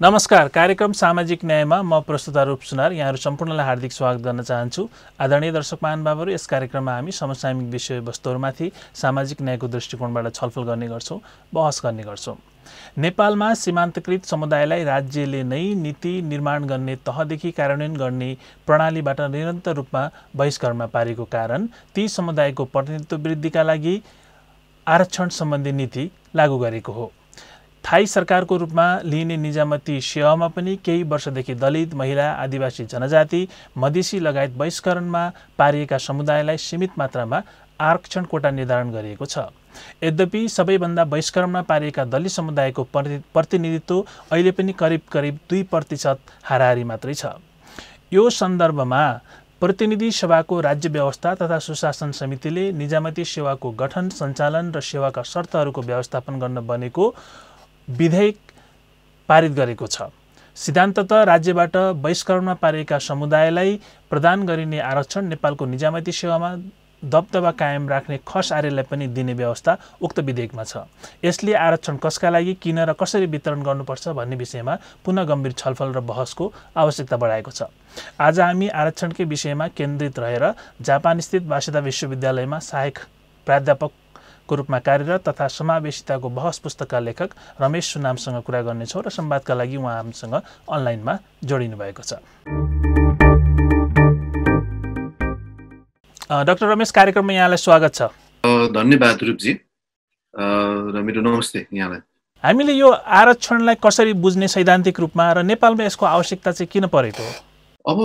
नमस्कार। कार्यक्रम सामाजिक न्यायमा म प्रस्तुता रूप सुनार यहाँहरू सम्पूर्णलाई हार्दिक स्वागत गर्न चाहन्छु। आदरणीय दर्शक महानुभावहरू, यस कार्यक्रममा हामी समसामयिक विषयवस्तुहरूमाथि सामाजिक न्यायको दृष्टिकोणबाट छलफल गर्ने गर्छौँ, बहस गर्ने गर्छौँ। नेपालमा सीमान्तकृत समुदायलाई राज्यले नै नीति निर्माण गर्ने तहदेखि कार्यान्वयन गर्ने प्रणालीबाट निरन्तर रूपमा बहिष्करणमा पारेको कारण ती समुदायको प्रतिनिधित्व वृद्धिका लागि आरक्षण सम्बन्धी नीति लागू गरेको हो। थाई सरकारको रूपमा लिइने निजामती सेवामा पनि केही वर्षदेखि दलित, महिला, आदिवासी जनजाति, मधेसी लगायत बहिष्करणमा पारिएका समुदायलाई सीमित मात्रामा आरक्षण कोटा निर्धारण गरिएको छ। यद्यपि सबैभन्दा बहिष्करणमा पारिएका दलित समुदायको प्रतिनिधित्व अहिले पनि करिब 2% हाराहारी मात्रै छ। यो सन्दर्भमा प्रतिनिधि सभाको राज्य व्यवस्था तथा सुशासन समितिले निजामती सेवाको गठन, सञ्चालन र सेवाका शर्तहरूको व्यवस्थापन गर्न बनेको विधेयक पारित गरेको छ। सिद्धान्ततः राज्यबाट बहिष्करणमा पारिएका समुदायलाई प्रदान गरिने आरक्षण नेपालको निजामती सेवामा दबदबा कायम राख्ने खस आर्यलाई पनि दिने व्यवस्था उक्त विधेयकमा छ। यसले आरक्षण कसका लागि, किन र कसरी वितरण गर्नुपर्छ भन्ने विषयमा पुनः गम्भीर छलफल र बहसको आवश्यकता बढाएको छ। आज हामी आरक्षणकै विषयमा केन्द्रित रहेर जापानस्थित वासेदा विश्वविद्यालयमा सहायक प्राध्यापक को रूपमा कार्यरत तथा समावेशिताको बहस पुस्तकका लेखक रमेश सुनामसँग कुरा गर्नेछौँ र संवादका लागि उहाँ हामीसँग अनलाइनमा जोडिनु भएको छ। डाक्टर रमेश, कार्यक्रममा यहाँलाई स्वागत छ। धन्यवाद रूपजी र मेरो नमस्ते यहाँलाई। हामीले यो आरक्षणलाई कसरी बुझ्ने सैद्धान्तिक रूपमा र नेपालमा यसको आवश्यकता चाहिँ किन परेको? अब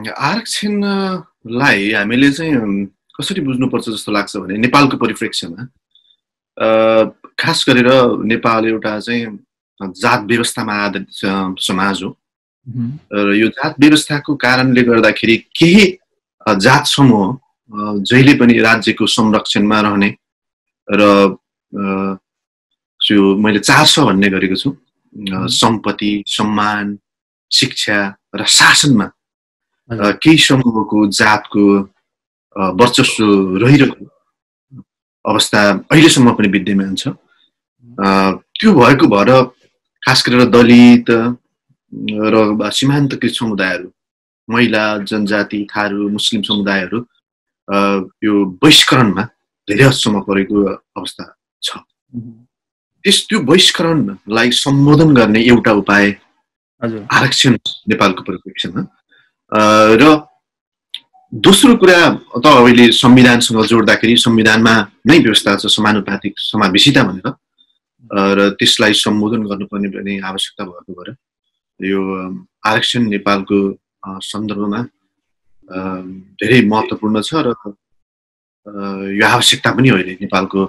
आरक्षणलाई हामीले चाहिँ कसरी बुझ्नुपर्छ जस्तो लाग्छ भने नेपालको परिप्रेक्ष्यमा खास गरेर नेपाल एउटा चाहिँ जात व्यवस्थामा आधारित समाज हो र यो जात व्यवस्थाको कारणले गर्दाखेरि केही जात समूह जहिले पनि राज्यको संरक्षणमा रहने र जो मैले 400 भन्ने गरेको छु, सम्पत्ति, सम्मान, शिक्षा र शासनमा केही समूहको जातको वर्चस्व रहिरहेको अवस्था अहिलेसम्म पनि विद्यमान छ। त्यो भएको भएर खास गरेर दलित र सीमान्तकृत समुदायहरू, महिला, जनजाति, थारू, मुस्लिम समुदायहरू यो बहिष्करणमा धेरै हदसम्म परेको अवस्था छ। त्यो बहिष्करणलाई सम्बोधन गर्ने एउटा उपाय आरक्षण नेपालको परिप्रेक्ष्यमा र दोस्रो कुरा त अहिले संविधानसँग जोड्दाखेरि संविधानमा नै व्यवस्था छ समानुपातिक समावेशिता भनेर र त्यसलाई सम्बोधन गर्नुपर्ने पनि आवश्यकता भएको भएर यो आरक्षण नेपालको सन्दर्भमा धेरै महत्त्वपूर्ण छ र यो आवश्यकता पनि अहिले नेपालको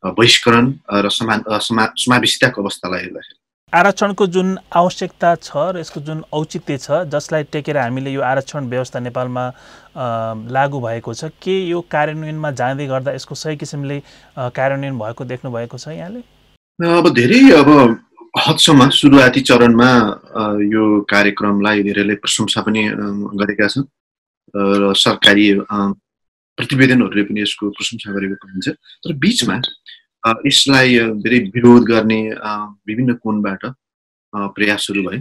बहिष्करण र समावेशिताको अवस्थालाई हेर्दाखेरि। आरक्षणको जुन आवश्यकता छ र यसको जुन औचित्य छ जसलाई टेकेर हामीले यो आरक्षण व्यवस्था नेपालमा लागू भएको छ, के यो कार्यान्वयनमा जाँदै गर्दा यसको सही किसिमले कार्यान्वयन भएको देख्नु भएको छ यहाँले? अब धेरै हदसम्म सुरुवाती चरणमा यो कार्यक्रमलाई धेरैले प्रशंसा पनि गरेका छन् र सरकारी प्रतिवेदनहरूले पनि यसको प्रशंसा गरेको पाइन्छ। तर बीचमा यसलाई धेरै विरोध गर्ने विभिन्न कोणबाट प्रयासहरू भए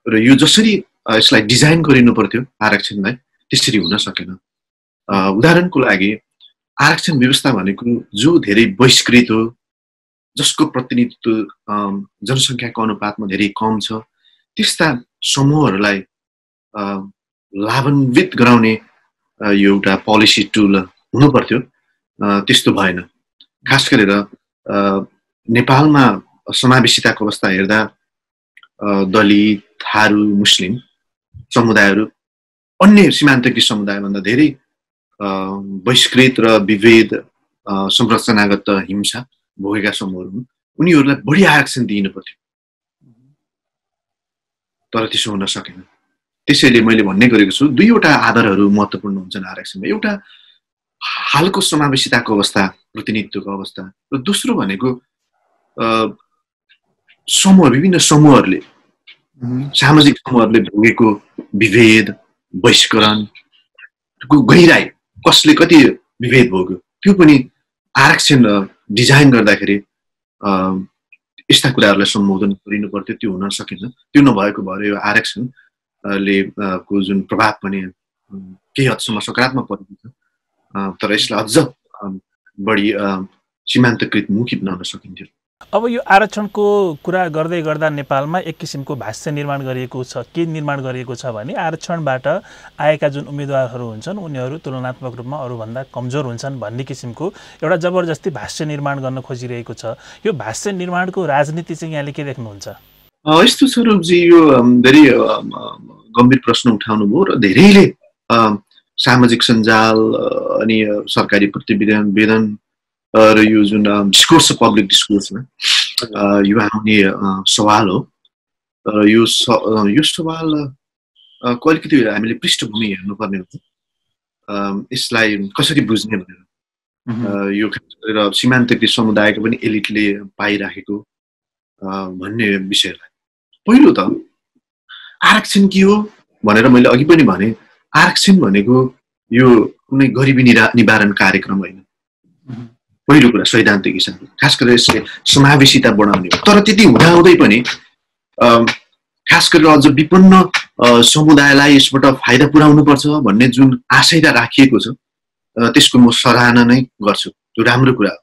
र यो जसरी यसलाई डिजाइन गरिनु पर्थ्यो आरक्षणलाई त्यसरी हुन सकेन। उदाहरणको लागि आरक्षण व्यवस्था भनेको जो धेरै बहिष्कृत हो, जसको प्रतिनिधित्व जनसङ्ख्याको अनुपातमा धेरै कम छ, त्यस्ता समूहहरूलाई लाभान्वित गराउने यो एउटा पोलिसी टुल हुनु पर्थ्यो। त्यस्तो भएन। खास गरेर नेपालमा समावेशिताको अवस्था हेर्दा दलित, थारू, मुस्लिम समुदायहरू अन्य सीमान्तकृत समुदायभन्दा धेरै बहिष्कृत र विभेद संरचनागत हिंसा भोगेका समूहहरू हुन्। उनीहरूलाई बढी आरक्षण दिनु पर्थ्यो, तर त्यसो हुन सकेन। त्यसैले मैले भन्ने गरेको छु दुईवटा आधारहरू महत्त्वपूर्ण हुन्छन् आरक्षणमा। एउटा हालको समावेशिताको अवस्था, प्रतिनिधित्वको अवस्था, र दोस्रो भनेको समूह, विभिन्न समूहहरूले, सामाजिक समूहहरूले भोगेको विभेद, बहिष्करणको गहिराई, कसले कति विभेद भोग्यो, त्यो पनि आरक्षण डिजाइन गर्दाखेरि यस्ता कुराहरूलाई सम्बोधन गरिनु पर्थ्यो, त्यो हुन सकेन। त्यो नभएको भएर यो आरक्षणले को जुन प्रभाव पनि केही हदसम्म सकारात्मक परेको छ, तर यसलाई अझ बढी सीमान्तकृत मुखी बनाउन सकिन्थ्यो। अब यो आरक्षणको कुरा गर्दै गर्दा नेपालमा एक किसिमको भाष्य निर्माण गरिएको छ। के निर्माण गरिएको छ भने आरक्षणबाट आएका जुन उम्मेदवारहरू हुन्छन् उनीहरू तुलनात्मक रूपमा अरूभन्दा कमजोर हुन्छन् भन्ने किसिमको एउटा जबरजस्ती भाष्य निर्माण गर्न खोजिरहेको छ। यो भाष्य निर्माणको राजनीति चाहिँ यहाँले के देख्नुहुन्छ? यस्तो छ रूपजी, यो धेरै गम्भीर प्रश्न उठाउनु भयो र धेरैले सामाजिक सञ्जाल अनि सरकारी प्रतिवेदन र यो जुन डिस्कोर्स छ, पब्लिक डिस्कोर्समा यो आउने सवाल हो। यो सवाल को अलिकति हामीले पृष्ठभूमि हेर्नुपर्ने हुन्छ, यसलाई कसरी बुझ्ने भनेर। यो खास गरेर सीमान्तकृत समुदायको पनि एलिटले पाइराखेको भन्ने विषयलाई पहिलो त आरक्षण के हो भनेर मैले अघि पनि भने, आरक्षण भनेको यो कुनै गरिबी निवारण कार्यक्रम होइन। पहिलो कुरा सैद्धान्तिक हिसाबले खास गरेर यसले समावेशिता बढाउने हो। तर त्यति हुँदाहुँदै पनि खास गरेर अझ विपन्न समुदायलाई यसबाट फाइदा पुर्याउनुपर्छ भन्ने जुन आशय राखिएको छ त्यसको म सराहना नै गर्छु, त्यो राम्रो कुरा हो।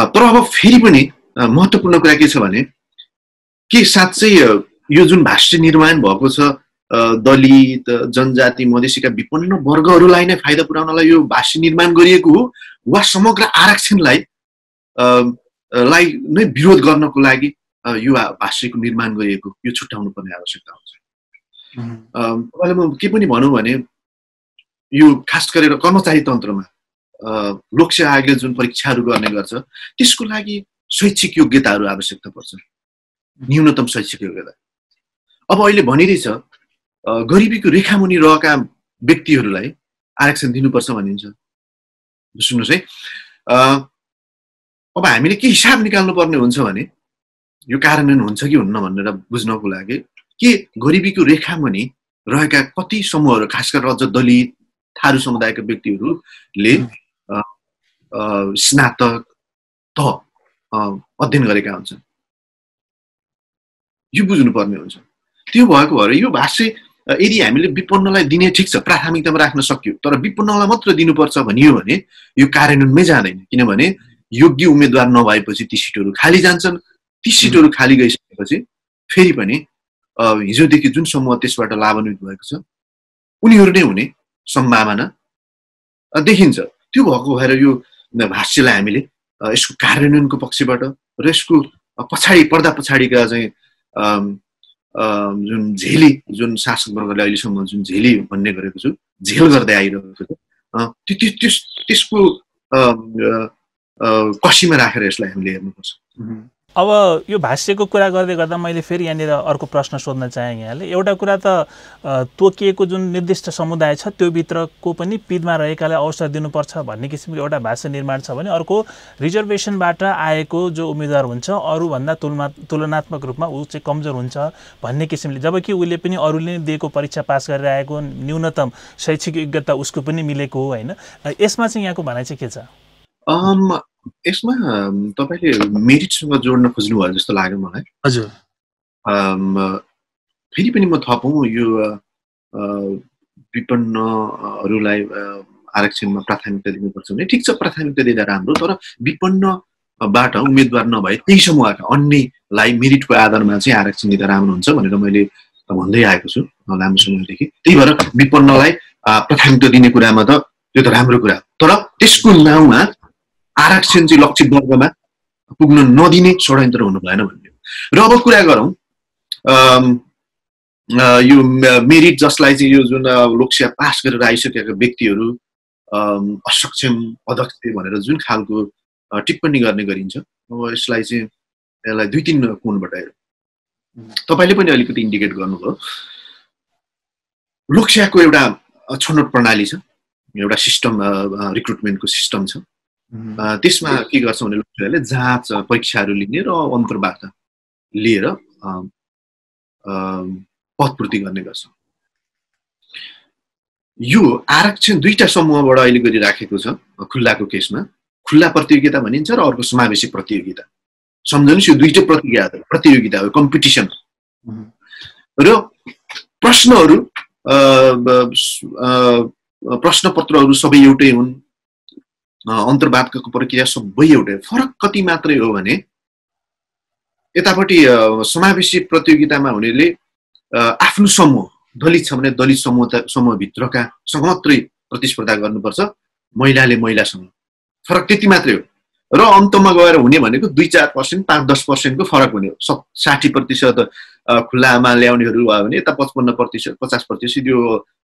तर अब फेरि पनि महत्त्वपूर्ण कुरा के छ भने के साँच्चै यो जुन भाष्य निर्माण भएको छ दलित, जनजाति, मधेसीका विपन्न वर्गहरूलाई नै फाइदा पुर्याउनलाई यो भाष्य निर्माण गरिएको हो वा समग्र आरक्षणलाई नै विरोध गर्नको लागि यो भाष्यको निर्माण गरिएको, यो छुट्याउनु पर्ने आवश्यकता हुन्छ। तपाईँले म के पनि भनौँ भने यो खास गरेर कर्मचारी तन्त्रमा लोकसेवा आयोगले जुन परीक्षाहरू गर्ने गर्छ त्यसको लागि शैक्षिक योग्यताहरू आवश्यकता पर्छ, न्यूनतम शैक्षिक योग्यता। अब अहिले भनिरहेछ गरिबीको रेखामुनि रहेका व्यक्तिहरूलाई आरक्षण दिनुपर्छ भनिन्छ। सुन्नुहोस् है, अब हामीले के हिसाब निकाल्नु पर्ने हुन्छ भने यो कार्यान्वयन हुन्छ कि हुन्न भनेर बुझ्नको लागि के गरिबीको रेखामुनि रहेका कति समूहहरू, खास गरेर अझ दलित, थारू समुदायका व्यक्तिहरूले स्नातक अध्ययन गरेका हुन्छन्, यो बुझ्नुपर्ने हुन्छ। त्यो भएको भएर यो भाष्य यदि हामीले विपन्नलाई दिने ठिक छ, प्राथमिकतामा राख्न सक्यो, तर विपन्नलाई मात्र दिनुपर्छ भनियो भने यो कार्यान्वयनमै जाँदैन। किनभने योग्य उम्मेदवार नभएपछि ती सिटहरू खाली जान्छन्। ती सिटहरू खाली गइसकेपछि फेरि पनि हिजोदेखि जुन समूह त्यसबाट लाभान्वित भएको छ उनीहरू नै हुने सम्भावना देखिन्छ। त्यो भएको भएर यो भाष्यलाई हामीले यसको कार्यान्वयनको पक्षबाट र यसको पछाडि पर्दा पछाडिका चाहिँ जुन झेली, जुन शासक वर्गले अहिलेसम्म जुन झेली भन्ने गरेको छु, झेल गर्दै आइरहेको छ, त्यसको कसीमा राखेर यसलाई हामीले हेर्नुपर्छ। अब यो भाष्यको कुरा गर्दै गर्दा मैले फेरि यहाँनिर अर्को प्रश्न सोध्न चाहेँ। यहाँले एउटा कुरा त तोकिएको जुन निर्दिष्ट समुदाय छ त्योभित्रको पनि पिडमा रहेकालाई अवसर दिनुपर्छ भन्ने किसिमको एउटा भाष्य निर्माण छ भने अर्को रिजर्भेसनबाट आएको जो उम्मेदवार हुन्छ अरूभन्दा तुलनात्मक रूपमा ऊ चाहिँ कमजोर हुन्छ भन्ने किसिमले, जबकि उसले पनि अरूले दिएको परीक्षा पास गरेर आएको, न्यूनतम शैक्षिक योग्यता उसको पनि मिलेको हो होइन। यसमा चाहिँ यहाँको भनाइ चाहिँ के छ? यसमा तपाईँले मेरिटसँग जोड्न खोज्नुभयो जस्तो लाग्यो मलाई। हजुर, फेरि पनि म थपौँ, यो विपन्नहरूलाई आरक्षणमा प्राथमिकता दिनुपर्छ भने ठिक छ, प्राथमिकता दिँदा राम्रो, तर विपन्नबाट उम्मेदवार नभए त्यही समूहका अन्यलाई मेरिटको आधारमा चाहिँ आरक्षण दिँदा राम्रो हुन्छ भनेर मैले भन्दै आएको छु लामो समयदेखि। त्यही भएर विपन्नलाई प्राथमिकता दिने कुरामा त त्यो त राम्रो कुरा, तर त्यसको नाउँमा आरक्षण चाहिँ लक्षित वर्गमा पुग्न नदिने षड्यन्त्र हुनु भएन भन्ने। र अब कुरा गरौँ यो मेरिट जसलाई चाहिँ यो जुन लोकसेवा पास गरेर आइसकेका व्यक्तिहरू असक्षम, अदक्ष भनेर जुन खालको टिप्पणी गर्ने गरिन्छ, अब यसलाई चाहिँ यसलाई दुई तीन कोणबाट हेरौँ। तपाईँले पनि अलिकति इन्डिकेट गर्नुभयो, लोकसेवाको एउटा छनौट प्रणाली छ, एउटा सिस्टम, रिक्रुटमेन्टको सिस्टम छ। त्यसमा के गर्छ भने लोकसेवाले जाँच परीक्षाहरू लिने र अन्तर्वार्ता लिएर पदपूर्ति गर्ने गर्छ। यो आरक्षण दुईटा समूहबाट अहिले गरिराखेको छ। खुल्लाको केसमा खुल्ला प्रतियोगिता भनिन्छ र अर्को समावेशी प्रतियोगिता। सम्झनुहोस् यो दुईटै प्रतियोगिता हो, कम्पिटिसन। र प्रश्नहरू प्रश्नपत्रहरू सबै एउटै हुन्, अन्तर्वादको प्रक्रिया सबै एउटै। फरक कति मात्रै हो भने यतापट्टि समावेशी प्रतियोगितामा हुनेले आफ्नो समूह, दलित छ भने दलित समूहभित्रकासँग मात्रै प्रतिस्पर्धा गर्नुपर्छ, महिलाले महिलासँग। फरक त्यति मात्रै हो। र अन्तमा गएर हुने भनेको 2-4%, 5-10% को फरक हुने हो। 60% खुल्लामा ल्याउनेहरू भयो भने यता 55%, 50% यो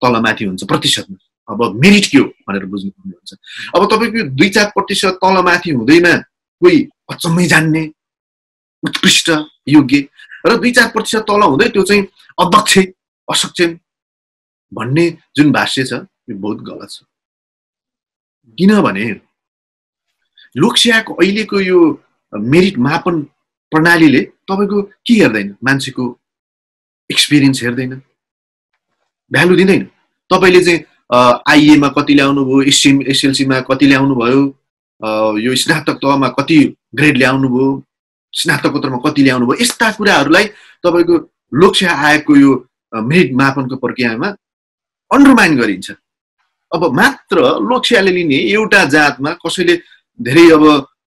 तलमाथि हुन्छ प्रतिशतमा। अब मेरिट के हो भनेर बुझ्नुपर्ने हुन्छ। अब तपाईँको 2-4% तलमाथि हुँदैमा कोही अचम्मै जान्ने, उत्कृष्ट, योग्य, र 2-4% तल हुँदै त्यो चाहिँ अध्यक्ष, असक्षम भन्ने जुन भाष्य छ यो बहुत गलत छ। किनभने लोकसेवाको अहिलेको यो मेरिट मापन प्रणालीले तपाईँको के हेर्दैन, मान्छेको एक्सपिरियन्स हेर्दैन, भ्यालु दिँदैन। तपाईँले चाहिँ आइएमा कति ल्याउनु भयो, एसएलसीमा कति ल्याउनु भयो, यो स्नातक तहमा कति ग्रेड ल्याउनु भयो, स्नातकोत्तरमा कति ल्याउनु भयो, यस्ता कुराहरूलाई तपाईँको लोकसेवा आयोगको यो मेरिट मापनको प्रक्रियामा अन्डरमाइन गरिन्छ। अब मात्र लोकसेवाले लिने एउटा जातमा कसैले धेरै अब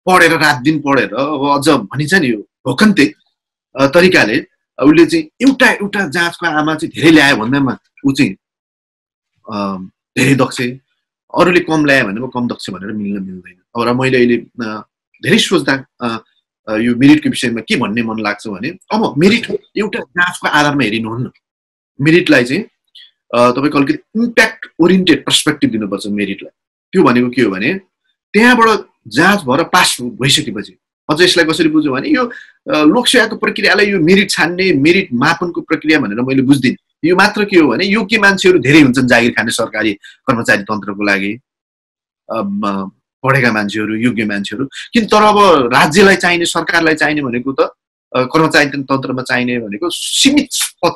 पढेर रात दिन पढेर अब अझ भनिन्छ नि यो भोकन्ते तरिकाले उसले चाहिँ एउटा जातको आमा चाहिँ धेरै ल्यायो भन्दामा ऊ चाहिँ धेरै दक्ष, अरूले कम ल्यायो भने कम दक्ष भनेर मिल्दैन। अब र मैले अहिले धेरै सोच्दा यो मेरिटको विषयमा के भन्ने मन लाग्छ भने अब मेरिट एउटा जातको आधारमा हेरिनुहुन्न। मेरिटलाई चाहिँ तपाईँको अलिकति इम्प्याक्ट ओरिएन्टेड पर्सपेक्टिभ दिनुपर्छ मेरिटलाई। त्यो भनेको के हो भने त्यहाँबाट जाँच भएर पास भइसकेपछि अझ यसलाई कसरी बुझ्यो भने यो लोकसेवाको प्रक्रियालाई यो मेरिट छान्ने, मेरिट मापनको प्रक्रिया भनेर मैले बुझ्दिनँ। यो मात्र के हो भने योग्य मान्छेहरू धेरै हुन्छन् जागिर खाने सरकारी कर्मचारी तन्त्रको लागि, पढेका मान्छेहरू, योग्य मान्छेहरू। किन तर अब राज्यलाई चाहिने, सरकारलाई चाहिने भनेको त कर्मचारी तन्त्रमा चाहिने भनेको सीमित पद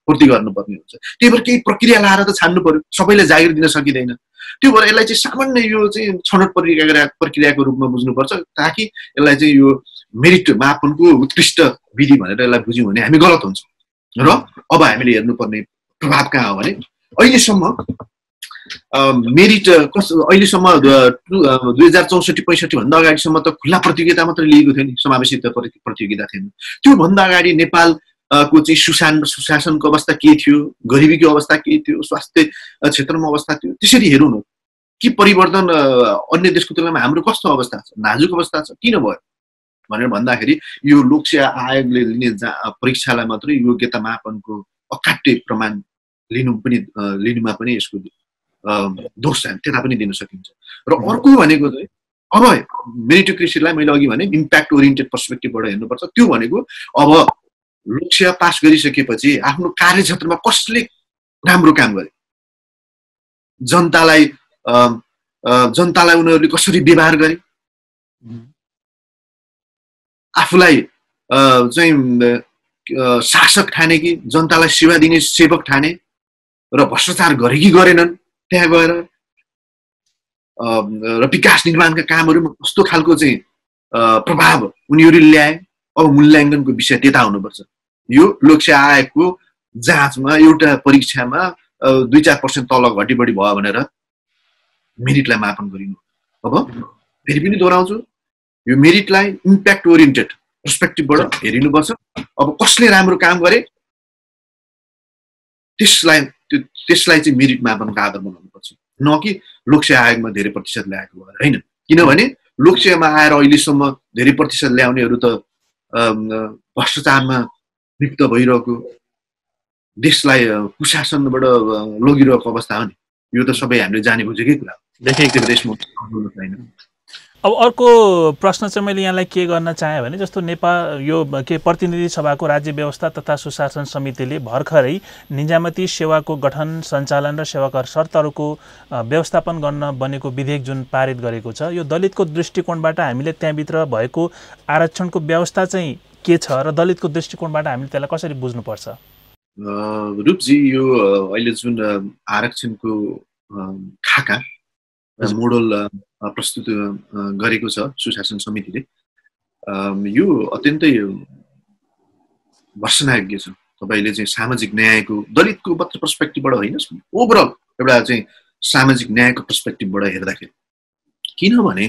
पूर्ति गर्नुपर्ने हुन्छ। त्यही भएर केही प्रक्रिया लाएर त छान्नु पर्यो, सबैलाई जागिर दिन सकिँदैन। त्यो भएर यसलाई चाहिँ सामान्य यो चाहिँ छनौट प्रक्रियाको रूपमा बुझ्नुपर्छ, ताकि यसलाई चाहिँ यो मेरिट मापनको उत्कृष्ट विधि भनेर यसलाई बुझ्यौँ भने हामी गलत हुन्छ। र अब हामीले हेर्नुपर्ने प्रभाव कहाँ हो भने अहिलेसम्म मेरिट अहिलेसम्म 2064-65 भन्दा अगाडिसम्म त खुल्ला प्रतियोगिता मात्रै लिएको थियो नि, समावेशी प्रतियोगिता थिएन। त्योभन्दा अगाडि नेपालको चाहिँ सुशासनको अवस्था के थियो, गरिबीको अवस्था के थियो, स्वास्थ्य क्षेत्रमा अवस्था थियो, त्यसरी हेरौँ न कि परिवर्तन अन्य देशको तुलनामा हाम्रो कस्तो अवस्था छ, नाजुक अवस्था छ, किन भयो भनेर भन्दाखेरि यो लोकसेवा आयोगले लिने परीक्षालाई मात्रै योग्यता मापनको अकाट्य प्रमाण लिनुमा पनि यसको दोष छ, त्यता पनि दिन सकिन्छ। र अर्को भनेको चाहिँ अब मेरिटोक्रेसीलाई मैले अघि भने इम्प्याक्ट ओरिएन्टेड पर्सपेक्टिभबाट हेर्नुपर्छ। त्यो भनेको अब लोकसेवा पास गरिसकेपछि आफ्नो कार्यक्षेत्रमा कसले राम्रो काम गरे, जनतालाई उनीहरूले कसरी व्यवहार गरे, आफूलाई चाहिँ शासक ठाने कि जनतालाई सेवा दिने सेवक ठाने, र भ्रष्टाचार गरे कि गरेनन् त्यहाँ गएर, र विकास निर्माणका कामहरूमा कस्तो खालको चाहिँ प्रभाव उनीहरूले ल्याए। अब मूल्याङ्कनको विषय त्यता हुनुपर्छ। यो लोकसेवा आयोगको जाँचमा एउटा परीक्षामा 2-4% तल घटी बढी भयो भनेर मेरिटलाई मापन गरिनु। अब फेरि पनि दोहोऱ्याउँछु, यो मेरिटलाई इम्प्याक्ट ओरिएन्टेड पर्सपेक्टिभबाट हेरिनुपर्छ। अब कसले राम्रो काम गरे त्यसलाई चाहिँ मेरिट मापनको आधार बनाउनुपर्छ, न कि लोकसेवा आयोगमा धेरै प्रतिशत ल्याएको भएर होइन। किनभने लोकसेवामा आएर अहिलेसम्म धेरै प्रतिशत ल्याउनेहरू त भ्रष्टाचारमा लिप्त भइरहेको, देशलाई कुशासनबाट लगिरहेको अवस्था हो नि। यो त सबै हामीले जाने बुझेकै कुरा हो। अब अर्को प्रश्न चाहिँ मैले यहाँलाई के गर्न चाहेँ भने जस्तो नेपाल यो के प्रतिनिधि सभाको राज्य व्यवस्था तथा सुशासन समितिले भर्खरै निजामती सेवाको गठन, सञ्चालन र सेवाकर शर्तहरूको व्यवस्थापन गर्न बनेको विधेयक जुन पारित गरेको छ, यो दलितको दृष्टिकोणबाट हामीले त्यहाँभित्र भएको आरक्षणको व्यवस्था चाहिँ के छ र दलितको दृष्टिकोणबाट हामीले त्यसलाई कसरी बुझ्नुपर्छ? रूपजी, यो अहिले जुन आरक्षणको खाका मोडल प्रस्तुत गरेको छ सुशासन समितिले, यो अत्यन्तै भर्सनायोग्य छ। तपाईले चाहिँ सामाजिक न्यायको दलितको मात्र पर्सपेक्टिभबाट होइन, ओभरअल एउटा चाहिँ सामाजिक न्यायको पर्सपेक्टिभबाट हेर्दाखेरि, किनभने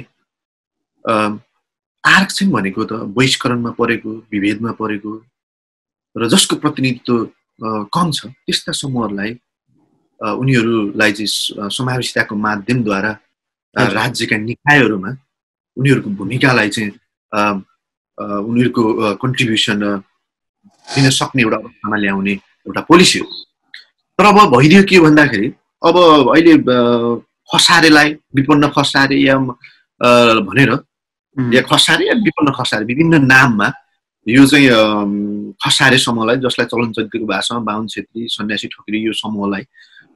आरक्षण भनेको त बहिष्करणमा परेको, विभेदमा परेको र जसको प्रतिनिधित्व कम छ त्यस्ता समूहहरूलाई उनीहरूलाई चाहिँ समावेशिताको माध्यमद्वारा राज्यका निकायहरूमा उनीहरूको भूमिकालाई चाहिँ उनीहरूको कन्ट्रिब्युसन दिन सक्ने एउटा अवस्थामा ल्याउने एउटा पोलिसी हो। तर अब भइदियो के भन्दाखेरि, अब अहिले खसारेलाई विपन्न खसारे या भनेर या खसारे या विपन्न खसारे विभिन्न नाममा यो चाहिँ खसारे समूहलाई, जसलाई चलनचल्तीको भाषामा बाहुन छेत्री, सन्यासी ठोकरी, यो समूहलाई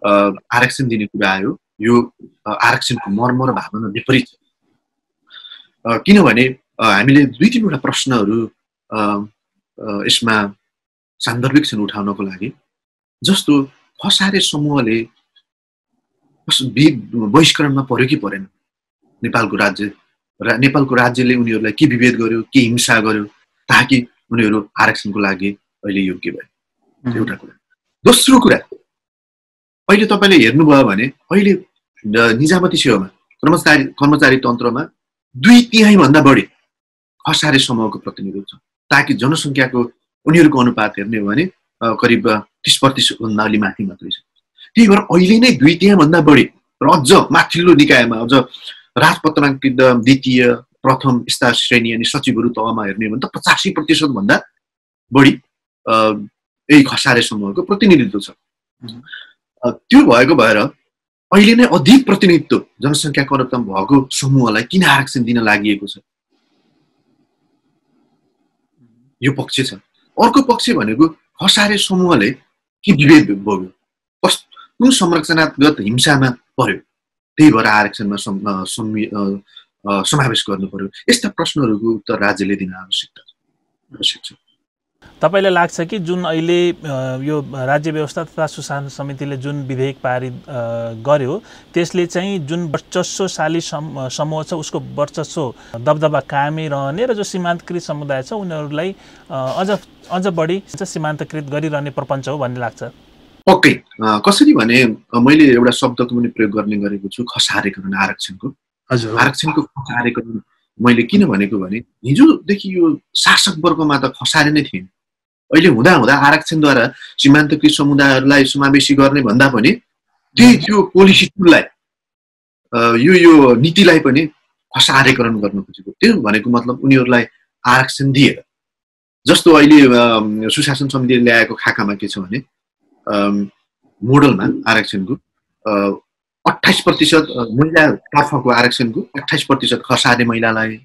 आरक्षण दिने कुरा आयो। यो आरक्षणको मर्म र भावना विपरीत छ। किनभने हामीले 2-3 वटा प्रश्नहरू यसमा सान्दर्भिक छन् उठाउनको लागि। जस्तो खसारे समूहले बहिष्करणमा पर्यो कि परेन? नेपालको राज्यले उनीहरूलाई के विभेद गर्यो, के हिंसा गर्यो ताकि उनीहरू आरक्षणको लागि अहिले योग्य भए? एउटा कुरा। दोस्रो कुरा, अहिले तपाईँले हेर्नुभयो भने अहिले निजामती सेवामा कर्मचारी तन्त्रमा 2/3 भन्दा बढी खसारे समूहको प्रतिनिधित्व छ। ताकि जनसङ्ख्याको उनीहरूको अनुपात हेर्ने हो भने करिब 30% भन्दा अलि माथि मात्रै छ। त्यही भएर अहिले नै 2/3 भन्दा बढी र अझ माथिल्लो निकायमा, अझ राजपत्राङ्कित द्वितीय, प्रथम यस्ता श्रेणी अनि सचिवहरू तहमा हेर्ने हो भने त 85% भन्दा बढी यही खसारे समूहको प्रतिनिधित्व छ। त्यो भएको भएर अहिले नै अधिक प्रतिनिधित्व जनसङ्ख्याको अनुपातमा भएको समूहलाई किन आरक्षण दिन लागि छ? यो पक्ष छ। अर्को पक्ष भनेको खसारे समूहले के विभेद भोग्यो, कुन संरचनात्मक हिंसामा पर्यो, त्यही भएर आरक्षणमा समावेश गर्नु पर्यो। यस्ता प्रश्नहरूको उत्तर राज्यले दिन आवश्यक छ। तपाईलाई लाग्छ कि जुन अहिले यो राज्य व्यवस्था तथा सुशासन समितिले जुन विधेयक पारित गर्यो त्यसले चाहिँ जुन वर्चस्वशाली समूह छ उसको वर्चस्व दबदबा कायमै रहने र जो सीमान्तकृत समुदाय छ उनीहरूलाई अझ बढी सीमान्तकृत गरिरहने प्रपञ्च हो भन्ने लाग्छ? पक्कै। कसरी भने मैले एउटा शब्दको पनि प्रयोग गर्ने गरेको छु, खसारेकरण आरक्षणको। हजुर, आरक्षणको खसारेकरण मैले किन भनेको भने हिजोदेखि यो शासक वर्गमा त खसारे नै थिएन। अहिले हुँदा आरक्षणद्वारा सीमान्तकृत समुदायहरूलाई समावेशी गर्ने भन्दा पनि त्यो पोलिसी टुललाई यो नीतिलाई पनि खसारेकरण गर्न खोजेको। त्यो भनेको मतलब उनीहरूलाई आरक्षण दिएर, जस्तो अहिले सुशासन समितिले ल्याएको खाकामा के छ भने मोडलमा आरक्षणको 28% महिला तर्फको आरक्षणको 28% खसारे महिलालाई,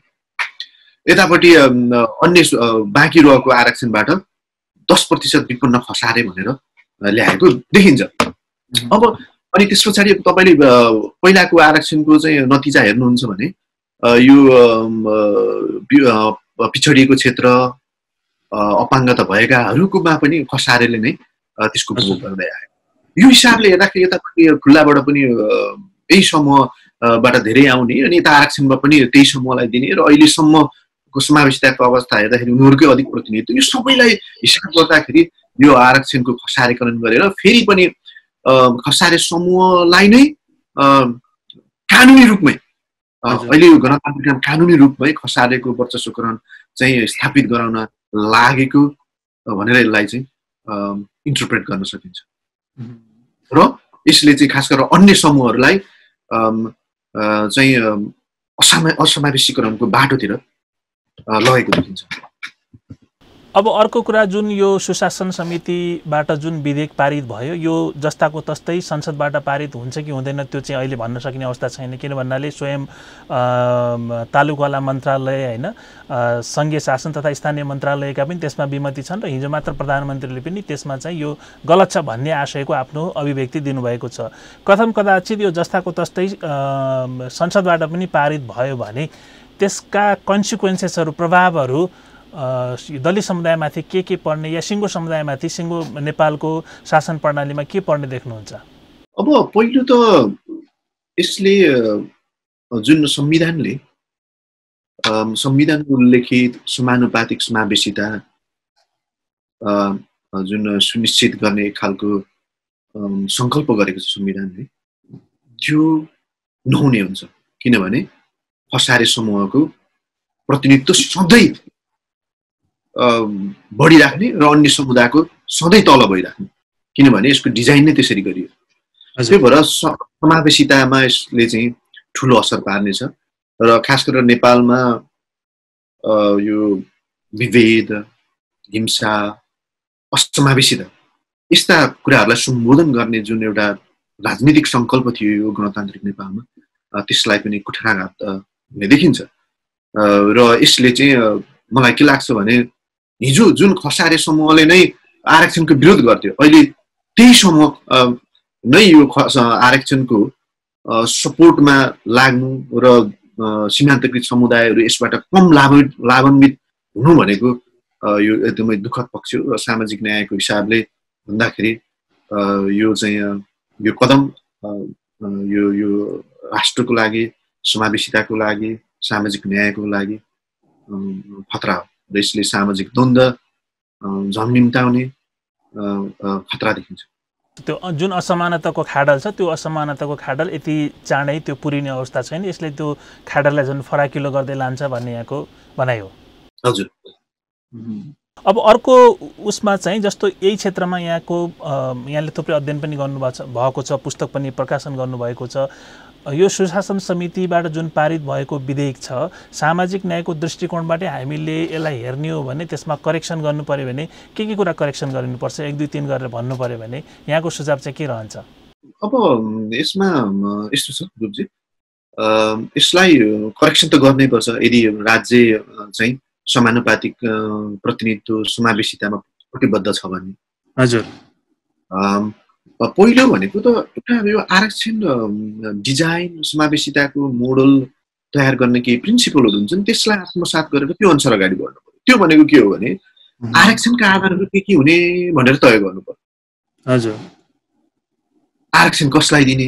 यतापट्टि अन्य बाँकी रहेको आरक्षणबाट 10% विपन्न खसारे भनेर ल्याएको देखिन्छ। अब अनि त्यस पछाडि तपाईँले पहिलाको आरक्षणको चाहिँ नतिजा हेर्नुहुन्छ भने यो पिछडिएको क्षेत्र, अपाङ्गता भएकाहरूकोमा पनि खसारेले नै त्यसको भोग गर्दै आयो। यो हिसाबले हेर्दाखेरि यतापट्टि खुल्लाबाट पनि यही समूहबाट धेरै आउने अनि यता आरक्षणमा पनि त्यही समूहलाई दिने र अहिलेसम्मको समावेशिताको अवस्था हेर्दाखेरि उनीहरूकै अधिक प्रतिनिधित्व, यो सबैलाई हिसाब गर्दाखेरि यो आरक्षणको खसारेकरण गरेर फेरि पनि खसारे समूहलाई नै कानुनी रूपमै अहिले यो गणतान्त्रिक कानुनी रूपमै खसारेको वर्चस्वकरण चाहिँ स्थापित गराउन लागेको भनेर यसलाई चाहिँ इन्टरप्रेट गर्न सकिन्छ। र यसले चाहिँ खास गरेर अन्य समूहहरूलाई चाहिँ असमावेशीकरणको बाटोतिर लगेको देखिन्छ। अब अर्को कुरा, जुन यो सुशासन समितिबाट जुन विधेयक पारित भयो यो जस्ताको तस्तै संसदबाट पारित हुन्छ कि हुँदैन त्यो चाहिँ अहिले भन्न सकिने अवस्था छैन। किन भन्नाले स्वयं तालुकावाला मन्त्रालय होइन, सङ्घीय शासन तथा स्थानीय मन्त्रालयका पनि त्यसमा विमति छन् र हिजो मात्र प्रधानमन्त्रीले पनि त्यसमा चाहिँ यो गलत छ भन्ने आशयको आफ्नो अभिव्यक्ति दिनुभएको छ। कथम कदाचित यो जस्ताको तस्तै संसदबाट पनि पारित भयो भने त्यसका कन्सिक्वेन्सेसहरू, प्रभावहरू दलित समुदायमाथि के पर्ने या सिङ्गो समुदायमाथि, सिङ्गो नेपालको शासन प्रणालीमा के पर्ने देख्नुहुन्छ? अब पहिलो त यसले जुन संविधानले संविधानमा उल्लेखित समानुपातिक समावेशिता जुन सुनिश्चित गर्ने एक खालको संकल्प गरेको छ संविधानले, त्यो नहुने हुन्छ। किनभने खसारे समूहको प्रतिनिधित्व सधैँ बढिराख्ने र अन्य समुदायको सधैँ तल भइराख्ने, किनभने यसको डिजाइन नै त्यसरी गरियो। त्यही भएर समावेशितामा यसले चाहिँ ठुलो असर पार्नेछ। र खास गरेर नेपालमा यो विभेद, हिंसा, असमावेशिता यस्ता कुराहरूलाई सम्बोधन गर्ने जुन एउटा राजनीतिक सङ्कल्प थियो यो गणतान्त्रिक नेपालमा, त्यसलाई पनि कुठाराघात हुने देखिन्छ। र यसले चाहिँ मलाई के लाग्छ भने हिजो जुन खसारे समूहले नै आरक्षणको विरोध गर्थ्यो, अहिले त्यही समूह नै यो आरक्षणको सपोर्टमा लाग्नु र सीमान्तकृत समुदायहरू यसबाट कम लाभान्वित हुनु भनेको यो एकदमै दुःखद पक्ष हो। र सामाजिक न्यायको हिसाबले भन्दाखेरि यो चाहिँ यो कदम यो राष्ट्रको लागि, समावेशिताको लागि, सामाजिक न्यायको लागि खतरा हो। र यसले सामाजिक द्वन्द्व झन्मिम्ताउने खतरा देखिन्छ। त्यो जुन असमानताको खाडल छ, त्यो असमानताको खाडल यति चाँडै त्यो पुरिने अवस्था छैन। यसले त्यो खाडललाई झन् फराकिलो गर्दै लान्छ भन्ने यहाँको भनाइ हो। हजुर। अब अर्को उसमा चाहिँ जस्तो यही क्षेत्रमा यहाँले थुप्रै अध्ययन पनि गर्नुभएको छ, पुस्तक पनि प्रकाशन गर्नुभएको छ। यो सुशासन समितिबाट जुन पारित भएको विधेयक छ, सामाजिक न्यायको दृष्टिकोणबाटै हामीले यसलाई हेर्ने हो भने त्यसमा करेक्सन गर्नु पर्यो भने के कुरा करेक्सन गर्नुपर्छ, 1 2 3 गरेर भन्नु पर्यो भने यहाँको सुझाव चाहिँ के रहन्छ? अब यसमा यस्तो छ रूपजी, यसलाई करेक्सन त गर्नै पर्छ यदि राज्य चाहिँ समानुपातिक प्रतिनिधित्व समावेशितामा प्रतिबद्ध छ भने। हजुर। पहिलो भनेको त एउटा यो आरक्षण डिजाइन समावेशिताको मोडल तयार गर्ने केही प्रिन्सिपलहरू हुन्छन्, त्यसलाई आत्मसात गरेर त्यो अनुसार अगाडि बढ्नु पर्यो। त्यो भनेको के हो भने आरक्षणका आधारहरू के हुने भनेर तय गर्नु पर्यो। हजुर। आरक्षण कसलाई दिने,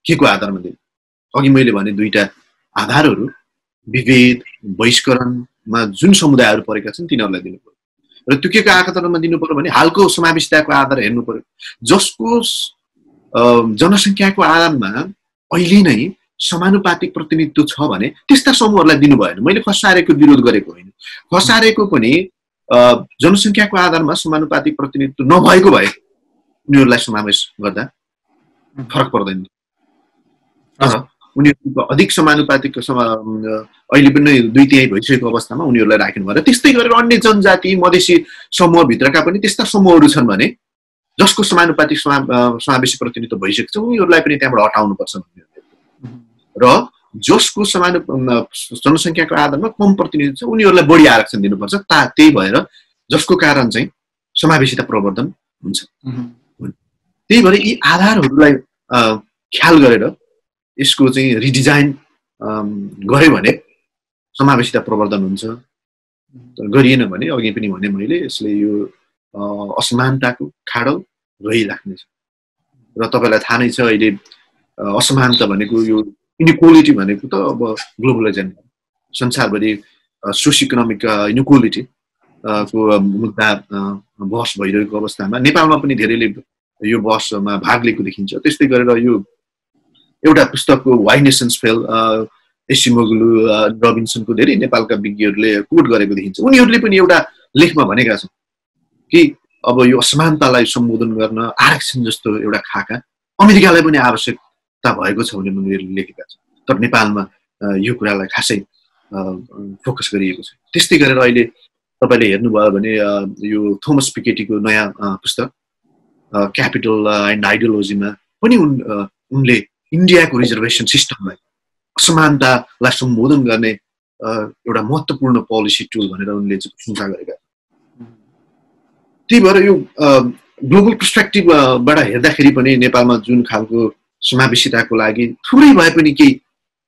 के को आधारमा दिने? अघि मैले भने दुईटा आधारहरू, विभेद, बहिष्करणमा जुन समुदायहरू परेका छन् तिनीहरूलाई दिनु पर्यो। र त्यो के को आधारमा दिनु पर्यो भने हालको समावेशिताको आधार हेर्नु पर्यो, जसको जनसङ्ख्याको आधारमा अहिले नै समानुपातिक प्रतिनिधित्व छ भने त्यस्ता समूहहरूलाई दिनु भएन। मैले खसारेको विरोध गरेको होइन, खसारेको पनि जनसङ्ख्याको आधारमा समानुपातिक प्रतिनिधित्व नभएको भए उनीहरूलाई समावेश गर्दा फरक पर्दैन। उनीहरूको अधिक समानुपातिक अहिले पनि 2/3 भइसकेको अवस्थामा उनीहरूलाई राख्नु भयो। त्यस्तै गरेर अन्य जनजाति मधेसी समूहभित्रका पनि त्यस्ता समूहहरू छन् भने जसको समानुपातिक समावेशी प्रतिनिधित्व भइसकेको छ, उनीहरूलाई पनि त्यहाँबाट हटाउनुपर्छ र जसको जनसङ्ख्याको आधारमा कम प्रतिनिधित्व छ उनीहरूलाई बढी आरक्षण दिनुपर्छ। त्यही भएर जसको कारण चाहिँ समावेशिता प्रवर्धन हुन्छ। त्यही भएर यी आधारहरूलाई ख्याल गरेर यसको चाहिँ रिडिजाइन गर्यो भने समावेशिता प्रवर्धन हुन्छ। गरिएन भने अघि पनि भने मैले यसले यो असमानताको खाडल रहिराख्नेछ। र तपाईँलाई थाहा नै छ अहिले असमानता भनेको यो इनइक्वालिटी भनेको त अब ग्लोबलाइजेसन संसारभरि सोसियो इकोनोमिक इनइक्वालिटी को मुद्दा बहस भइरहेको अवस्थामा नेपालमा पनि धेरैले यो बहसमा भाग लिएको देखिन्छ। त्यस्तै गरेर यो एउटा पुस्तकको वाइ नेसन्स फेल एसिमोग्लु रबिन्सनको धेरै नेपालका विज्ञहरूले कोट गरेको देखिन्छ। उनीहरूले पनि एउटा लेखमा भनेका छन् कि अब यो असमानतालाई सम्बोधन गर्न आरक्षण जस्तो एउटा खाका अमेरिकालाई पनि आवश्यकता भएको छ भने उनीहरूले लेखेका छन्। तर नेपालमा यो कुरालाई खासै फोकस गरिएको छ। त्यस्तै गरेर अहिले तपाईँले हेर्नुभयो भने यो थोमस पिकेटीको नयाँ पुस्तक क्यापिटल एन्ड आइडियोलोजीमा पनि उनले इन्डियाको रिजर्भेसन सिस्टमलाई असमानतालाई सम्बोधन गर्ने एउटा महत्त्वपूर्ण पोलिसी टुल भनेर उनले प्रशंसा गरेका। त्यही भएर यो ग्लोबल पर्सपेक्टिभबाट हेर्दाखेरि पनि नेपालमा जुन खालको समावेशिताको लागि थोरै भए पनि केही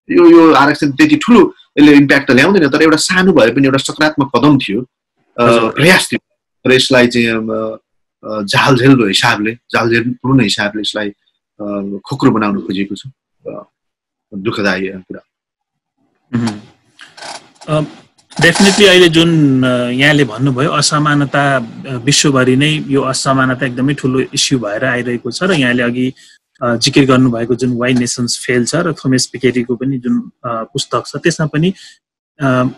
यो आरक्षण त्यति ठुलो यसले इम्प्याक्ट त ल्याउँदैन, तर एउटा सानो भए पनि एउटा सकारात्मक कदम थियो, प्रयास थियो। र यसलाई चाहिँ झालझेलको हिसाबले झालझेलपूर्ण हिसाबले यसलाई खोक्रो बनाउन खोजिएको छ। दुःखदायी कुरा। डेफिनेटली अहिले जुन यहाँले भन्नुभयो असमानता विश्वभरि नै यो असमानता एकदमै ठुलो इस्यु भएर आइरहेको छ र यहाँले अघि जिकिर गर्नुभएको जुन वाइ नेसन्स फेल छ र थोमस पिकेटीको पनि जुन पुस्तक छ त्यसमा पनि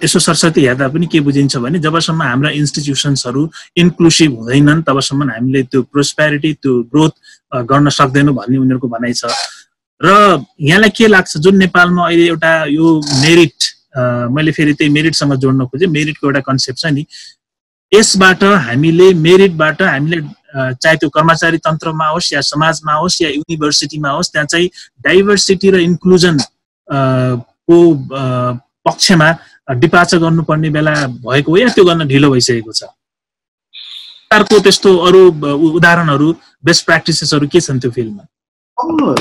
यसो सरस्वती हेर्दा पनि के बुझिन्छ भने जबसम्म हाम्रा इन्स्टिट्युसन्सहरू इन्क्लुसिभ हुँदैनन् तबसम्म हामीले त्यो प्रोस्पेरिटी त्यो ग्रोथ गर्न सक्दैनौँ भन्ने उनीहरूको भनाइ छ। र यहाँलाई के लाग्छ जुन नेपालमा अहिले एउटा यो मेरिट मैले फेरि त्यही मेरिटसँग जोड्न खोजेँ, मेरिटको एउटा कन्सेप्ट छ नि, यसबाट हामीले मेरिटबाट हामीले चाहे त्यो कर्मचारी तन्त्रमा होस् या समाजमा होस् या युनिभर्सिटीमा होस् त्यहाँ चाहिँ डाइभर्सिटी र इन्क्लुजन को पक्षमा डिपार्चर गर्नुपर्ने बेला भएको हो या त्यो गर्न ढिलो भइसकेको छ? सरकारको त्यस्तो अरू उदाहरणहरू बेस्ट प्र्याक्टिसेसहरू के छन् त्यो फिल्डमा?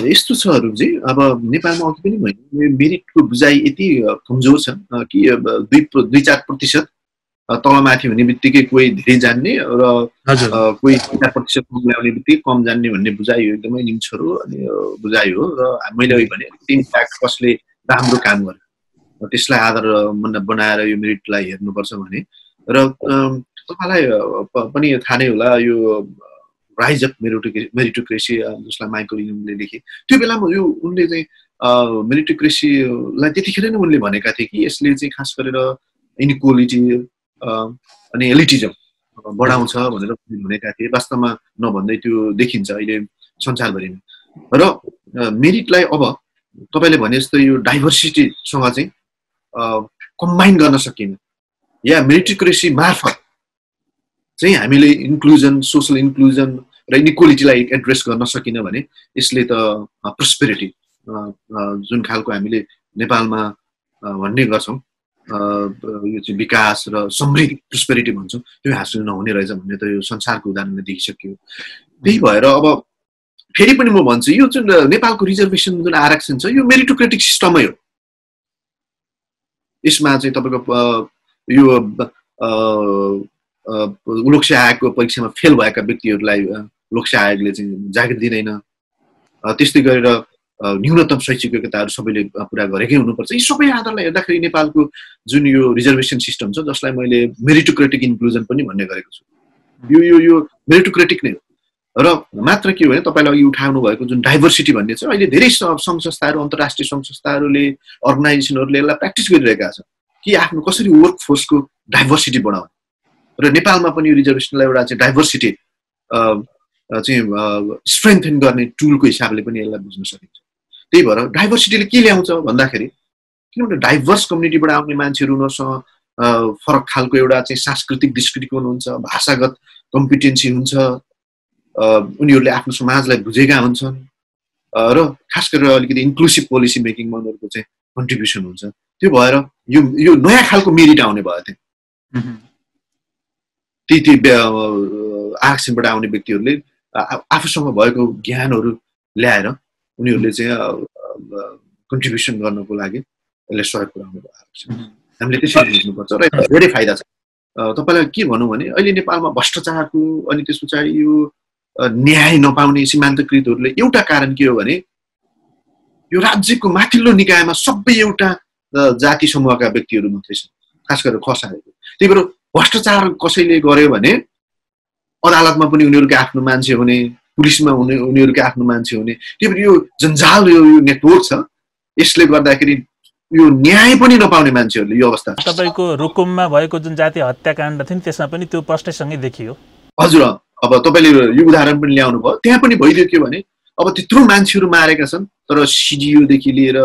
यस्तो छ अरुणजी, अब नेपालमा अघि पनि भने मेरिटको बुझाइ यति कमजोर छ कि 2-4% तलमाथि हुने बित्तिकै कोही धेरै जान्ने र कोही 4% कम ल्याउने बित्तिकै कम जान्ने भन्ने बुझाइ एकदमै निम्छरो अनि बुझाइ हो। र मैले अघि भने इम्प्याक्ट कसले राम्रो काम गर्यो त्यसलाई आधार बनाएर यो मेरिटलाई हेर्नुपर्छ भने। र तपाईँलाई पनि थाहा नै होला यो राइज अफ मेरिटोक्रेसी जसलाई माइकल युङले लेखे, त्यो बेलामा यो उनले चाहिँ मेरिटोक्रेसीलाई त्यतिखेर नै उनले भनेका थिए कि यसले चाहिँ खास गरेर इनइक्वालिटी अनि एलिटिजम बढाउँछ भनेर भनेका थिए। वास्तवमा नभन्दै त्यो देखिन्छ अहिले संसारभरिमा। र मेरिटलाई अब तपाईँले भने जस्तो यो डाइभर्सिटीसँग चाहिँ कम्बाइन गर्न सकिने या मेरिटोक्रेसी मार्फत चाहिँ हामीले इन्क्लुजन, सोसल इन्क्लुजन र इनइक्वालिटीलाई एड्रेस गर्न सकिन भने यसले त प्रोस्पेरिटी जुन खालको हामीले नेपालमा भन्ने गर्छौँ यो चाहिँ विकास र समृद्धि प्रोस्पेरिटी भन्छौँ त्यो हासिल नहुने रहेछ भन्ने त यो संसारको उदाहरणले देखिसक्यो। त्यही भएर अब फेरि पनि म भन्छु यो जुन नेपालको रिजर्भेसन जुन आरक्षण छ यो मेरिटोक्रेटिक सिस्टमै हो। यसमा चाहिँ तपाईँको यो लोकसेवा आयोगको परीक्षामा फेल भएका व्यक्तिहरूलाई लोकसेवा आयोगले चाहिँ जागिर दिँदैन। त्यस्तै गरेर न्यूनतम शैक्षिक योग्यताहरू सबैले पुरा गरेकै हुनुपर्छ। यी सबै आधारलाई हेर्दाखेरि नेपालको जुन यो रिजर्भेसन सिस्टम छ जसलाई मैले मेरिटोक्रेटिक इन्क्लुजन पनि भन्ने गरेको छु यो मेरिटोक्रेटिक नै हो। र मात्र के हो भने तपाईँले अघि उठाउनु भएको जुन डाइभर्सिटी भन्ने छ अहिले धेरै सङ्घ संस्थाहरू अन्तर्राष्ट्रिय सङ्घ संस्थाहरूले अर्गनाइजेसनहरूले यसलाई प्र्याक्टिस गरिरहेका छन् कि आफ्नो कसरी वर्क फोर्सको डाइभर्सिटी बढाउने। र नेपालमा पनि यो रिजर्भेसनलाई एउटा चाहिँ डाइभर्सिटी चाहिँ स्ट्रेन्थन गर्ने टुलको हिसाबले पनि यसलाई बुझ्न सकिन्छ। त्यही भएर डाइभर्सिटीले के ल्याउँछ भन्दाखेरि किनभने डाइभर्स कम्युनिटीबाट आउने मान्छेहरू उनीहरूसँग फरक खालको एउटा चाहिँ सांस्कृतिक दृष्टिकोण हुन्छ, भाषागत कम्पिटेन्सी हुन्छ, उनीहरूले आफ्नो समाजलाई बुझेका हुन्छन् र खास गरेर अलिकति इन्क्लुसिभ पोलिसी मेकिङमा उनीहरूको चाहिँ कन्ट्रिब्युसन हुन्छ। त्यो भएर यो नयाँ खालको मेरिट आउने भयो ती आरक्षणबाट आउने व्यक्तिहरूले आफूसँग भएको ज्ञानहरू ल्याएर उनीहरूले चाहिँ कन्ट्रिब्युसन गर्नको लागि यसले सहयोग पुर्याउनु भयो आरक्षण। हामीले त्यसरी बुझ्नुपर्छ र धेरै फाइदा छ। तपाईँलाई के भनौँ भने अहिले नेपालमा भ्रष्टाचारको अनि त्यस पछाडि यो न्याय नपाउने सीमान्तकृतहरूले एउटा कारण के हो भने यो राज्यको माथिल्लो निकायमा सबै एउटा जाति समूहका व्यक्तिहरू मात्रै छन्, खास गरेर खसाएको। त्यही भएर भ्रष्टाचार कसैले गर्यो भने अदालतमा पनि उनीहरूकै आफ्नो मान्छे हुने, पुलिसमा हुने उनीहरूकै आफ्नो मान्छे हुने। त्यही भएर यो जन्जाल यो नेटवर्क छ, यसले गर्दाखेरि यो न्याय पनि नपाउने मान्छेहरूले यो अवस्था। तपाईँको रुकुममा भएको जुन जातीय हत्याकाण्ड थियो त्यसमा पनि त्यो प्रश्नसँगै देखियो। हजुर, अब तपाईँले यो उदाहरण पनि ल्याउनु भयो, त्यहाँ पनि भइदियो के भने अब त्यत्रो मान्छेहरू मारेका छन् तर सिडिओदेखि लिएर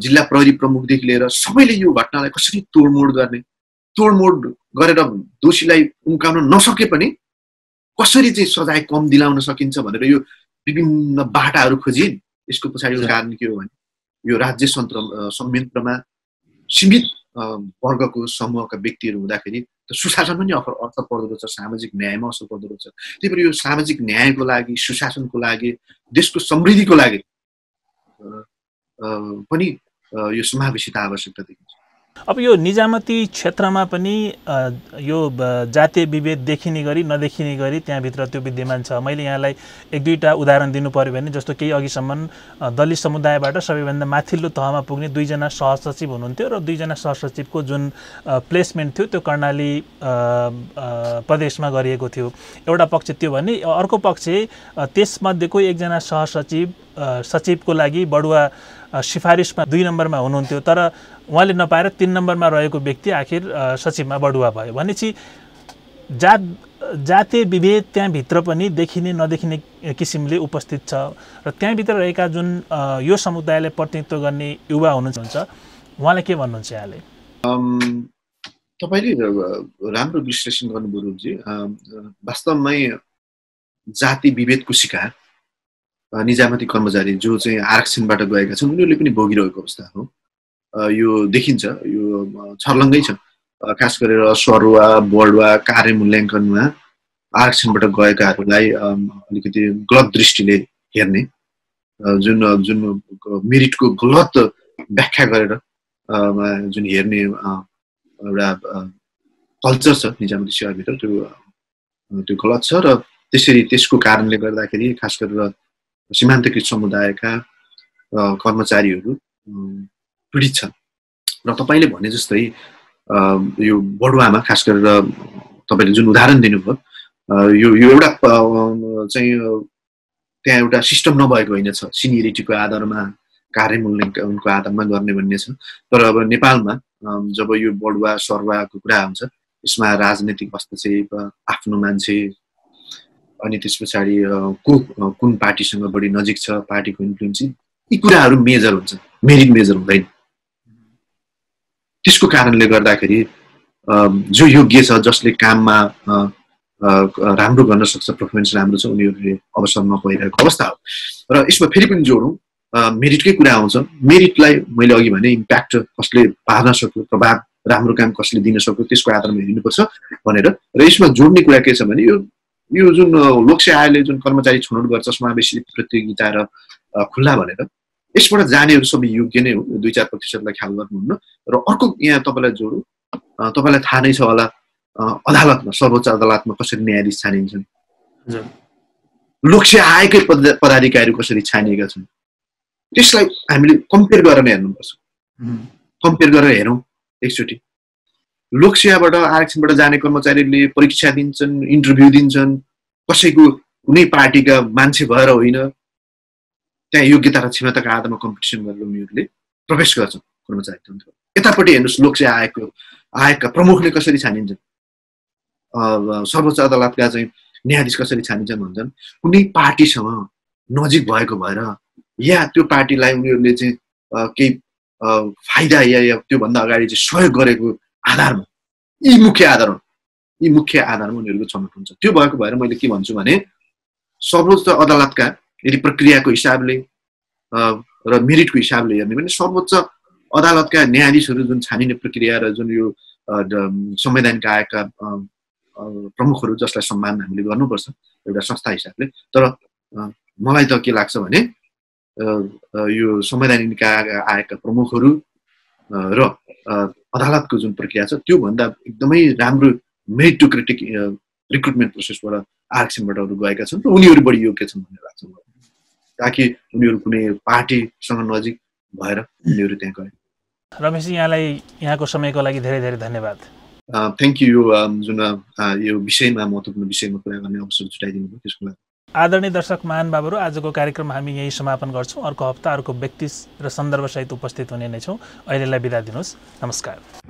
जिल्ला प्रहरी प्रमुखदेखि लिएर सबैले यो घटनालाई कसरी तोडमोड गरेर दोषीलाई उम्काउन नसके पनि कसरी चाहिँ सजाय कम दिलाउन सकिन्छ भनेर यो विभिन्न बाटाहरू खोजिन्। यसको पछाडिको कारण के हो भने यो राज्य संयन्त्रमा सीमित वर्गको समूहका व्यक्तिहरू हुँदाखेरि सुशासन पनि असर पर्दो रहेछ, सामाजिक न्यायमा असर पर्दो रहेछ। त्यही भएर यो सामाजिक न्यायको लागि, सुशासनको लागि, देशको समृद्धिको लागि पनि यो समावेशिता आवश्यकता देखिन्छ। अब यो निजामती क्षेत्रमा पनि यो जातीय विभेद देखिने गरी नदेखिने गरी त्यहाँभित्र त्यो विद्यमान छ। मैले यहाँलाई एक दुईवटा उदाहरण दिनु पर्यो भने जस्तो केही अघिसम्म दलित समुदायबाट सबैभन्दा माथिल्लो तहमा पुग्ने 2 जना सहसचिव हुनुहुन्थ्यो र 2 जना सहसचिवको जुन प्लेसमेन्ट थियो त्यो कर्णाली प्रदेशमा गरिएको थियो। एउटा पक्ष त्यो भने अर्को पक्ष त्यसमध्येको एकजना सचिवको लागि बढुवा सिफारिसमा 2 नम्बरमा हुनुहुन्थ्यो, तर उहाँले नपाएर 3 नम्बरमा रहेको व्यक्ति आखिर सचिवमा बढुवा भयो। भनेपछि जातीय विभेद त्यहाँभित्र पनि देखिने नदेखिने किसिमले उपस्थित छ र त्यहाँभित्र रहेका जुन यो समुदायलाई प्रतिनिधित्व गर्ने युवा हुनुहुन्छ उहाँलाई के भन्नुहुन्छ यहाँले? तपाईँले राम्रो विश्लेषण गर्नुभयो रूपजी। वास्तवमै जाति विभेदको शिकार निजामती कर्मचारी जो चाहिँ आरक्षणबाट गएका छन् उनीहरूले पनि भोगिरहेको अवस्था हो। यो देखिन्छ, यो छर्लङ्गै छ। खास गरेर सरुवा बढुवा कार्य मूल्याङ्कनमा आरक्षणबाट गएकाहरूलाई अलिकति गलत दृष्टिले हेर्ने, जुन मेरिटको गलत व्याख्या गरेर जुन हेर्ने एउटा कल्चर छ निजामती सेवाभित्र, त्यो गलत छ र त्यसको कारणले गर्दाखेरि खास गरेर सीमान्तकृत समुदायका कर्मचारीहरू पीडित छन्। र तपाईँले भने जस्तै यो बढुवामा खास गरेर तपाईँले जुन उदाहरण दिनुभयो यो एउटा चाहिँ त्यहाँ एउटा सिस्टम नभएको होइन छ, सिनियरिटीको आधारमा कार्य मूल्याङ्कनको आधारमा गर्ने भन्ने छ। तर अब नेपालमा जब यो बढुवा सरुवाको कुरा आउँछ यसमा राजनीतिक हस्तक्षेप, आफ्नो मान्छे, अनि त्यस पछाडि कुन पार्टीसँग बढी नजिक छ, पार्टीको इन्फ्लुएन्स, यी कुराहरू मेजर हुन्छ, मेरिट मेजर हुँदैन। त्यसको कारणले गर्दाखेरि जो योग्य छ, जसले काममा राम्रो गर्न सक्छ, पर्फर्मेन्स राम्रो छ, उनीहरूले अवसर नपाइरहेको अवस्था हो। र यसमा फेरि पनि जोडौँ, मेरिटकै कुरा आउँछ। मेरिटलाई मैले अघि भने इम्प्याक्ट कसले पार्न सक्यो, प्रभाव राम्रो काम कसले दिन सक्यो, त्यसको आधारमा हेर्नुपर्छ भनेर। र यसमा जोड्ने कुरा के छ भने यो जुन लोकसेवा आयोगले जुन कर्मचारी छनौट गर्छ समावेशी प्रतियोगिता र खुल्ला भनेर, यसबाट जानेहरू सबै योग्य नै हो, 2-4% ख्याल गर्नुहुन्न। र अर्को यहाँ तपाईँलाई जोडौँ, तपाईँलाई थाहा नै छ होला अदालतमा, सर्वोच्च अदालतमा कसरी न्यायाधीश छानिन्छन्, लोकसेवा आयोगकै पदाधिकारी कसरी छानिएका छन्, त्यसलाई हामीले कम्पेयर गरेर हेर्नुपर्छ। कम्पेयर गरेर हेरौँ एकचोटि। लोकसेवाबाट आरक्षणबाट जाने कर्मचारीले परीक्षा दिन्छन्, इन्टरभ्यू दिन्छन्, कसैको कुनै पार्टीका मान्छे भएर होइन, त्यहाँ योग्यता र क्षमताका आधारमा कम्पिटिसन गरेर उनीहरूले प्रवेश गर्छन् कर्मचारी तन्त्र। यतापट्टि हेर्नुहोस्, लोकसेवा आयोगका प्रमुखले कसरी छानिन्छन्, सर्वोच्च अदालतका चाहिँ न्यायाधीश कसरी छानिन्छन् भन्छन् कुनै पार्टीसँग नजिक भएको भएर या त्यो पार्टीलाई उनीहरूले चाहिँ केही फाइदा या त्योभन्दा अगाडि चाहिँ सहयोग गरेको आधारमा, यी मुख्य आधारमा उनीहरूको छनौट हुन्छ। त्यो भएको भएर मैले के भन्छु भने सर्वोच्च अदालतका यदि प्रक्रियाको हिसाबले र मेरिटको हिसाबले हेर्ने भने सर्वोच्च अदालतका न्यायाधीशहरू जुन छानिने प्रक्रिया र जुन यो संवैधानिक आयोगका प्रमुखहरू जसलाई सम्मान हामीले गर्नुपर्छ एउटा संस्था हिसाबले, तर मलाई त के लाग्छ भने यो संवैधानिक आयोगका प्रमुखहरू र अदालतको जुन प्रक्रिया छ त्योभन्दा एकदमै राम्रो मेरिटोक्रेटिक रिक्रुटमेन्ट प्रोसेसबाट आरक्षणबाट गएका छन् र उनीहरू बढी योग्य छन् भन्ने लाग्छ मलाई, ताकि उनीहरू कुनै पार्टीसँग नजिक भएर उनीहरू त्यहाँ गए। रमेश जी, यहाँलाई यहाँको समयको लागि धेरै धेरै धन्यवाद। Thank you. जुन यो विषयमा महत्त्वपूर्ण विषयमा कुरा गर्ने अवसर जुटाइदिनु भयो त्यसको लागि। आदरणीय दर्शक महानुभावहरू, आजको कार्यक्रम हामी यही समापन गर्छौँ। अर्को हप्ता अर्को व्यक्ति र सन्दर्भसहित उपस्थित हुने नै छौँ। अहिलेलाई बिदा दिनुहोस्। नमस्कार।